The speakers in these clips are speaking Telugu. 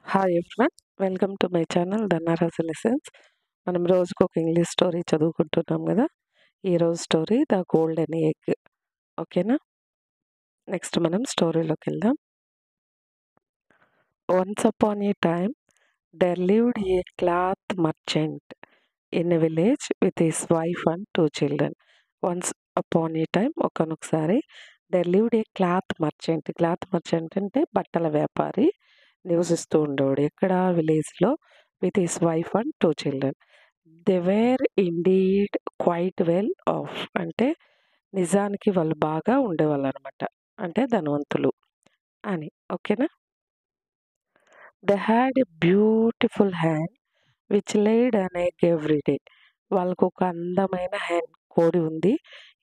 Hi everyone. Welcome to my channel Dhanaraj lessons. మనం రోజుకు ఒక ఇంగ్లీష్ స్టోరీ చదువుకుంటున్నాం కదా. ఈరోజు స్టోరీ ద గోల్డెన్ ఎగ్. ఓకేనా? నెక్స్ట్ మనం స్టోరీలోకి వెళ్దాం. Once upon a time there lived a cloth merchant in a village with his wife and 2 children. Once upon a time, ఒకనొకసారి, there lived a cloth merchant. Cloth merchant అంటే బట్టల వ్యాపారి నివసిస్తూ ఉండేవాడు. ఎక్కడ? విలేజ్లో. With his wife and 2 children. They wear indeed quite well of అంటే నిజానికి వాళ్ళు బాగా ఉండేవాళ్ళు అనమాట. అంటే ధనవంతులు అని. ఓకేనా? They had a beautiful hen which laid an egg every day. వాళ్ళకు ఒక అందమైన హ్యాన్, కోడి ఉంది.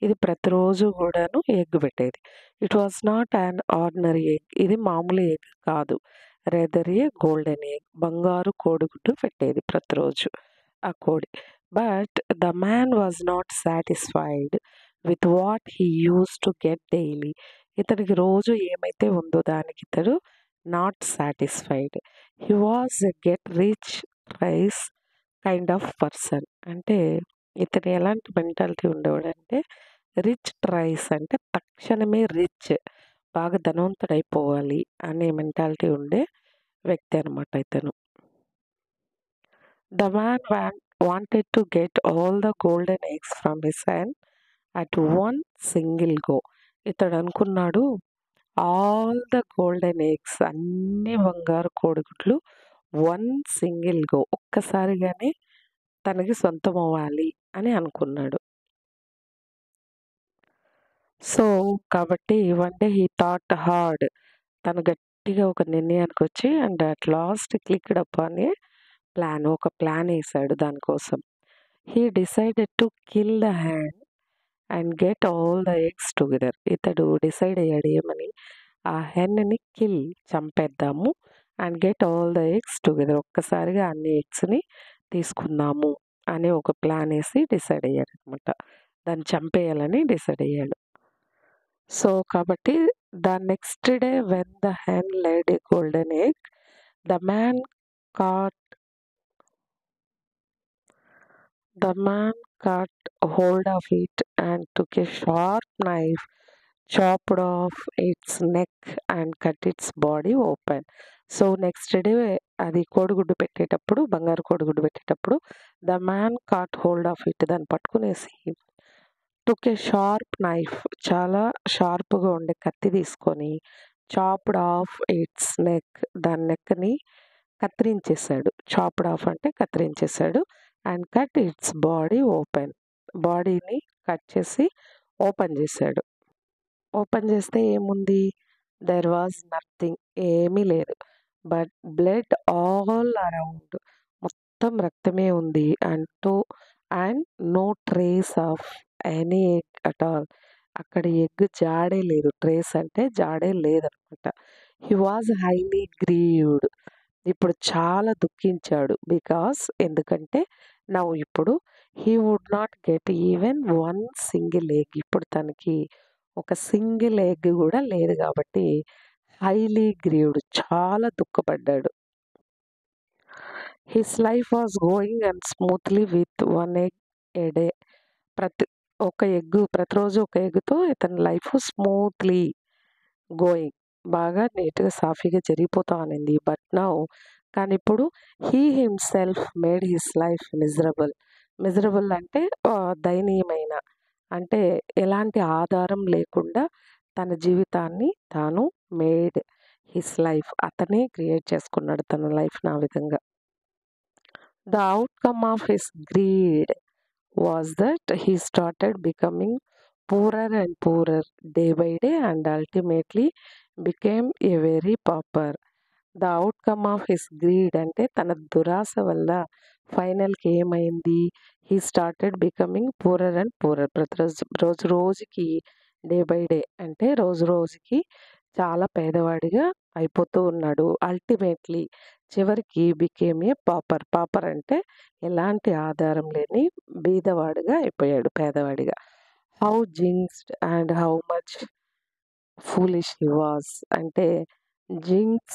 ఇది ప్రతిరోజు కూడాను ఎగ్ పెట్టేది. It was not an ordinary egg. ఇది మామూలు ఎగ్ కాదు. Rather a golden egg. బంగారు కోడిగుడ్డు పెట్టేది ప్రతిరోజు ఆ కోడి. But the man was not satisfied with what he use to get daily. ఇతనికి రోజు ఏమైతే ఉందో దానికి ఇతడు not satisfied. He was a get rich rice kind of person. అంటే ఇతను ఎలాంటి మెంటాలిటీ ఉండేవాడంటే, రిచ్ ట్రైస్ అంటే తక్షణమే రిచ్, బాగా ధనవంతుడైపోవాలి అనే మెంటాలిటీ ఉండే వ్యక్తి అనమాట ఇతను. The man wanted to get all the golden eggs from his hand at one single go. ఇతడు అనుకున్నాడు, ఆల్ ద గోల్డెన్ ఎగ్స్, అన్ని బంగారు కోడిగుడ్లు, వన్ సింగిల్ గో, ఒక్కసారిగానే తనకి సొంతం అవ్వాలి అని అనుకున్నాడు. సో కాబట్టి one day he thought hard. తను గట్టిగా ఒక నిర్ణయానికి వచ్చి, and at last clicked upon a plan. ఒక ప్లాన్ వేసాడు దానికోసం. He decided to kill the hen and get all the eggs together. ఇతడు డిసైడ్ అయ్యాడు ఏమని, ఆ హెన్ని చంపేద్దాము, and get all the eggs together, ఒక్కసారిగా అన్ని ఎగ్స్ని తీసుకుందాము అని ఒక ప్లాన్ వేసి డిసైడ్ అయ్యాడు అనమాట. దాన్ని చంపేయాలని డిసైడ్ అయ్యాడు. సో కాబట్టి the next day when the hen laid a golden egg, the man caught the man caught hold of it and took a sharp knife, chopped off its neck and cut its body open. So next day అది కోడిగుడ్డు పెట్టేటప్పుడు, బంగారు కోడిగుడ్డు పెట్టేటప్పుడు, the man cot hold of it, దాన్ని పట్టుకునేసి, టుక్ ఏ షార్ప్ నైఫ్, చాలా షార్ప్గా ఉండే కత్తి తీసుకొని, చాప్డ్ ఆఫ్ ఇట్స్ నెక్, దాని నెక్ని కత్తిరించేశాడు. చాప్డ్ ఆఫ్ అంటే కత్తిరించేశాడు. And cut its body open, బాడీని కట్ చేసి ఓపెన్ చేశాడు. ఓపెన్ చేస్తే ఏముంది? దెర్ వాజ్ నథింగ్, ఏమీ లేదు. బట్ బ్లడ్ ఆల్ అరౌండ్, మొత్తం రక్తమే ఉంది. And no trace of any egg at all, అక్కడ ఎగ్ జాడే లేదు. ట్రేస్ అంటే జాడే లేదనమాట. హీ వాజ్ హైలీ గ్రీవ్డ్, ఇప్పుడు చాలా దుఃఖించాడు. బికాస్ ఎందుకంటే ఇప్పుడు he would not get even one single egg, ఇప్పుడు తనకి ఒక సింగిల్ ఎగ్ కూడా లేదు కాబట్టి హైలీ గ్రీవ్డ్, చాలా దుఃఖపడ్డాడు. His life was going and smoothly with one egg a day. ప్రతిరోజు ఒక ఎగ్తో ఇతని లైఫ్ స్మూత్లీ గోయింగ్, బాగా నీట్గా సాఫీగా జరిగిపోతా అనింది. బట్ నౌ, కానీ ఇప్పుడు he himself made his life miserable. Miserable అంటే దయనీయమైన, అంటే ఎలాంటి ఆధారం లేకుండా తన జీవితాన్ని తాను మేడ్ హిస్ లైఫ్, అతనే క్రియేట్ చేసుకున్నాడు తన లైఫ్ని ఆ విధంగా. The outcome of his greed was that he started becoming poorer and poorer day by day and ultimately became a very pauper. The outcome of his greed అంటే తన దురాశ వల్ల ఫైనల్కి ఏమైంది? He started becoming poorer and poorer, రోజు రోజుకి, డే బై డే అంటే రోజు రోజుకి చాలా పేదవాడిగా అయిపోతూ ఉన్నాడు. అల్టిమేట్లీ, చివరికి బికేమ్ ఏ పాపర్. పాపర్ అంటే ఎలాంటి ఆధారం లేని బీదవాడిగా అయిపోయాడు, పేదవాడిగా. How jinxed and how much foolish he was, అంటే జింక్స్